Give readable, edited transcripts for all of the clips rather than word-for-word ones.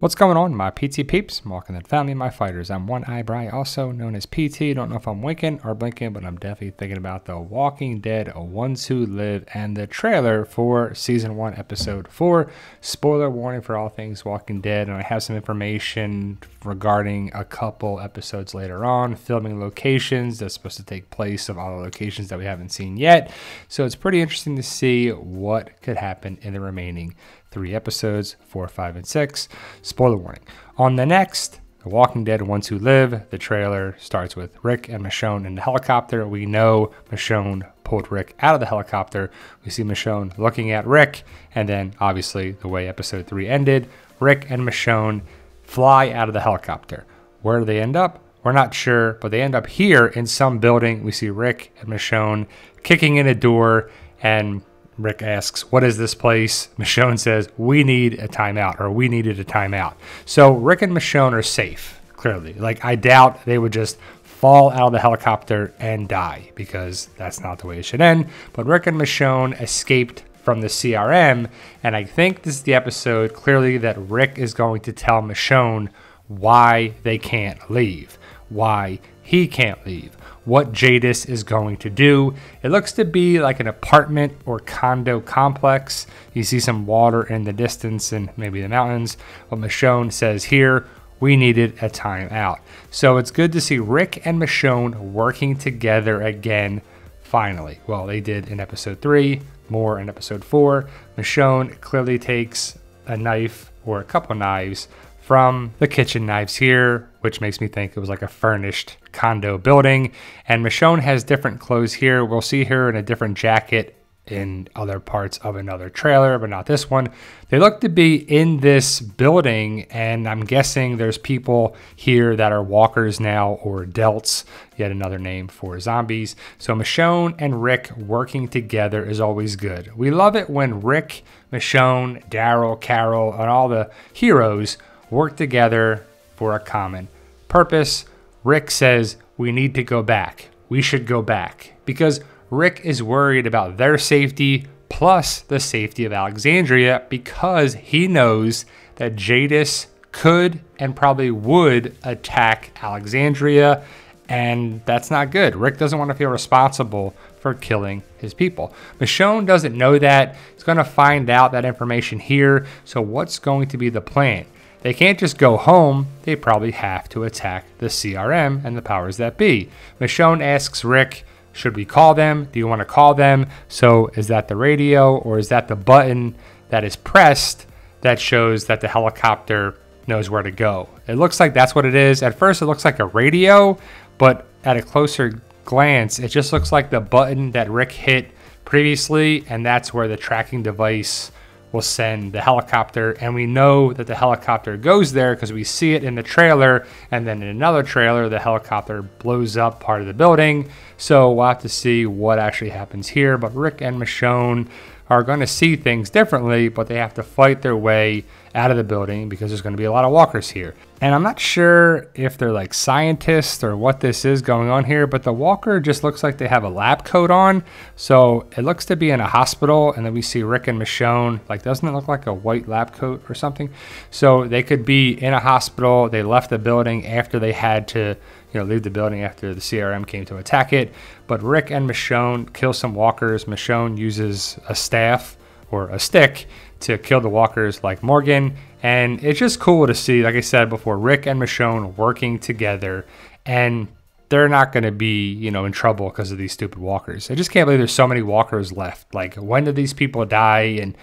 What's going on, my PT peeps? Walking that family, my fighters. I'm One Eye Bry, also known as PT. Don't know if I'm winking or blinking, but I'm definitely thinking about The Walking Dead, A Ones Who Live, and the trailer for Season 1, Episode 4. Spoiler warning for all things Walking Dead, and I have some information regarding a couple episodes later on, filming locations that's supposed to take place of all the locations that we haven't seen yet. So it's pretty interesting to see what could happen in the remaining 3 episodes, 4, 5, and 6. Spoiler warning. On the next, The Walking Dead, Ones Who Live, the trailer starts with Rick and Michonne in the helicopter. We know Michonne pulled Rick out of the helicopter. We see Michonne looking at Rick, and then obviously the way episode 3 ended, Rick and Michonne fly out of the helicopter. Where do they end up? We're not sure, but they end up here in some building. We see Rick and Michonne kicking in a door, and Rick asks, "What is this place?" Michonne says, "We need a timeout," or "We needed a timeout." So Rick and Michonne are safe, clearly. Like, I doubt they would just fall out of the helicopter and die, because that's not the way it should end. But Rick and Michonne escaped from the CRM, and I think this is the episode clearly that Rick is going to tell Michonne why they can't leave, why he can't leave, what Jadis is going to do. It looks to be like an apartment or condo complex. You see some water in the distance and maybe the mountains. But Michonne says here, we needed a timeout. So it's good to see Rick and Michonne working together again, finally. Well, they did in episode 3, more in episode 4. Michonne clearly takes a knife or a couple knives from the kitchen knives here, which makes me think it was like a furnished condo building. And Michonne has different clothes here. We'll see her in a different jacket in other parts of another trailer, but not this one. They look to be in this building, and I'm guessing there's people here that are walkers now, or delts, yet another name for zombies. So Michonne and Rick working together is always good. We love it when Rick, Michonne, Daryl, Carol, and all the heroes work together for a common purpose. Rick says, we need to go back. We should go back, because Rick is worried about their safety plus the safety of Alexandria, because he knows that Jadis could and probably would attack Alexandria, and that's not good. Rick doesn't want to feel responsible for killing his people. Michonne doesn't know that. He's going to find out that information here. So what's going to be the plan? They can't just go home. They probably have to attack the CRM and the powers that be. Michonne asks Rick, should we call them? Do you want to call them? So is that the radio, or is that the button that is pressed that shows that the helicopter knows where to go? It looks like that's what it is. At first it looks like a radio, but at a closer glance, it just looks like the button that Rick hit previously, and that's where the tracking device will send the helicopter. And we know that the helicopter goes there because we see it in the trailer, and then in another trailer the helicopter blows up part of the building. So we'll have to see what actually happens here. But Rick and Michonne are going to see things differently, but they have to fight their way out of the building because there's going to be a lot of walkers here. And I'm not sure if they're like scientists or what this is going on here, but the walker just looks like they have a lab coat on. So it looks to be in a hospital, and then we see Rick and Michonne. Like, doesn't it look like a white lab coat or something? So they could be in a hospital. They left the building after they had to, leave the building after the CRM came to attack it. But Rick and Michonne kill some walkers. Michonne uses a staff or a stick to kill the walkers like Morgan. And it's just cool to see, like I said before, Rick and Michonne working together, and they're not going to be, in trouble because of these stupid walkers. I just can't believe there's so many walkers left. Like, when did these people die? And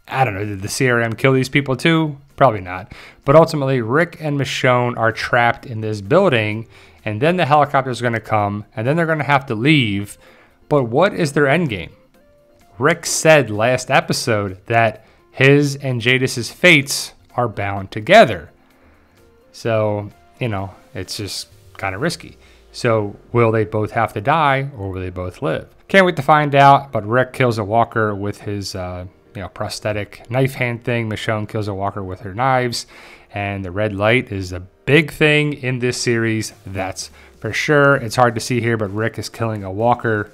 I don't know, did the CRM kill these people too? Probably not. But ultimately, Rick and Michonne are trapped in this building, and then the helicopter is going to come, and then they're going to have to leave. But what is their end game? Rick said last episode that his and Jadis's fates are bound together. So, it's just kind of risky. So will they both have to die, or will they both live? Can't wait to find out. But Rick kills a walker with his prosthetic knife hand thing. Michonne kills a walker with her knives. And the red light is a big thing in this series, that's for sure. It's hard to see here, but Rick is killing a walker.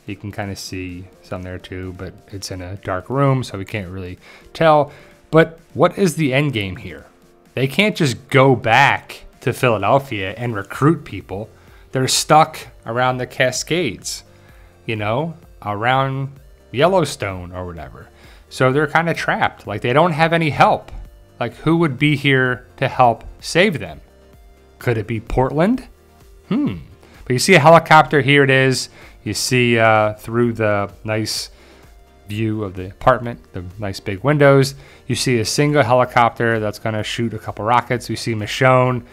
You can kind of see some there too, but it's in a dark room, so we can't really tell. But what is the end game here? They can't just go back to Philadelphia and recruit people. They're stuck around the Cascades, you know, around Yellowstone or whatever. So they're kind of trapped. Like, they don't have any help. Like, who would be here to help save them? Could it be Portland? But you see a helicopter. Here it is. You see through the nice view of the apartment, the nice big windows, you see a single helicopter that's going to shoot a couple rockets. You see Michonne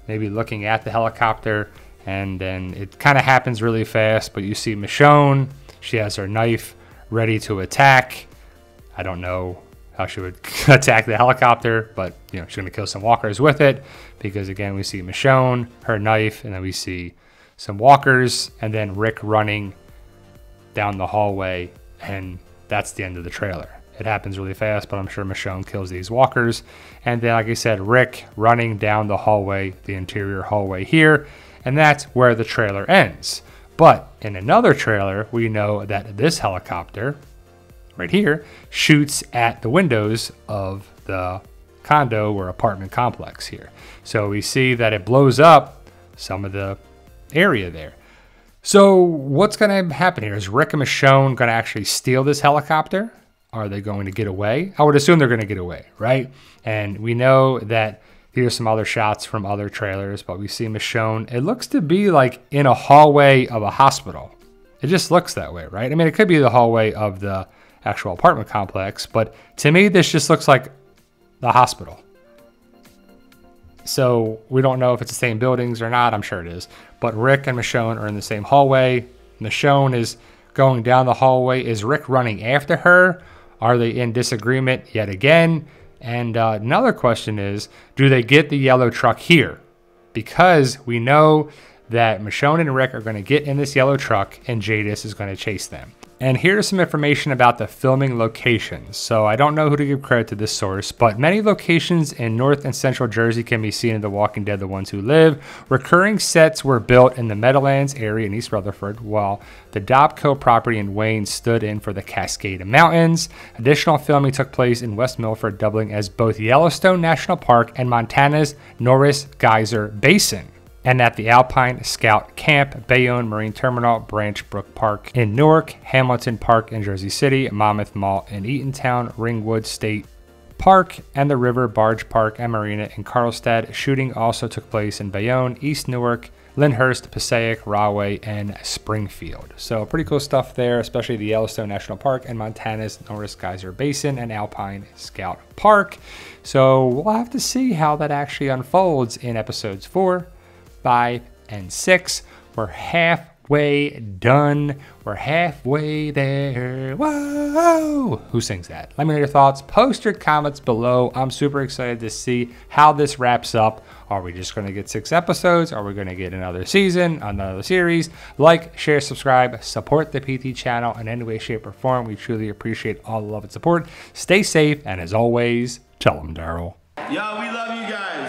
maybe looking at the helicopter, and then it kind of happens really fast, but you see Michonne. She has her knife ready to attack. I don't know how she would attack the helicopter, but you know, she's going to kill some walkers with it, because again, we see Michonne, her knife, and then we see some walkers, and then Rick running down the hallway, and that's the end of the trailer. It happens really fast, but I'm sure Michonne kills these walkers. And then, like I said, Rick running down the hallway, the interior hallway here, and that's where the trailer ends. But in another trailer, we know that this helicopter right here shoots at the windows of the condo or apartment complex here. So we see that it blows up some of the area there. So what's going to happen here? Is Rick and Michonne going to actually steal this helicopter? Are they going to get away? I would assume they're going to get away, right? And we know that here's some other shots from other trailers, but we see Michonne. It looks to be like in a hallway of a hospital. It just looks that way, right? I mean, it could be the hallway of the actual apartment complex, but to me, this just looks like the hospital. So we don't know if it's the same buildings or not. I'm sure it is. But Rick and Michonne are in the same hallway. Michonne is going down the hallway. Is Rick running after her? Are they in disagreement yet again? And another question is, do they get the yellow truck here? Because we know that Michonne and Rick are going to get in this yellow truck and Jadis is going to chase them. And here's some information about the filming locations. So I don't know who to give credit to this source, but many locations in North and Central Jersey can be seen in The Walking Dead: The Ones Who Live. Recurring sets were built in the Meadowlands area in East Rutherford, while the Dobco property in Wayne stood in for the Cascade Mountains. Additional filming took place in West Milford, doubling as both Yellowstone National Park and Montana's Norris Geyser Basin, and at the Alpine Scout Camp, Bayonne Marine Terminal, Branch Brook Park in Newark, Hamilton Park in Jersey City, Monmouth Mall in Eatontown, Ringwood State Park, and the River Barge Park and Marina in Carlstad. Shooting also took place in Bayonne, East Newark, Lyndhurst, Passaic, Rahway, and Springfield. So pretty cool stuff there, especially the Yellowstone National Park and Montana's Norris Geyser Basin and Alpine Scout Park. So we'll have to see how that actually unfolds in episodes 4, 5, and 6. We're halfway done. We're halfway there. Whoa! Who sings that? Let me know your thoughts. Post your comments below. I'm super excited to see how this wraps up. Are we just going to get 6 episodes? Are we going to get another season, another series? Like, share, subscribe, support the PT channel in any way, shape, or form. We truly appreciate all the love and support. Stay safe, and as always, tell them, Daryl. Yo, we love you guys.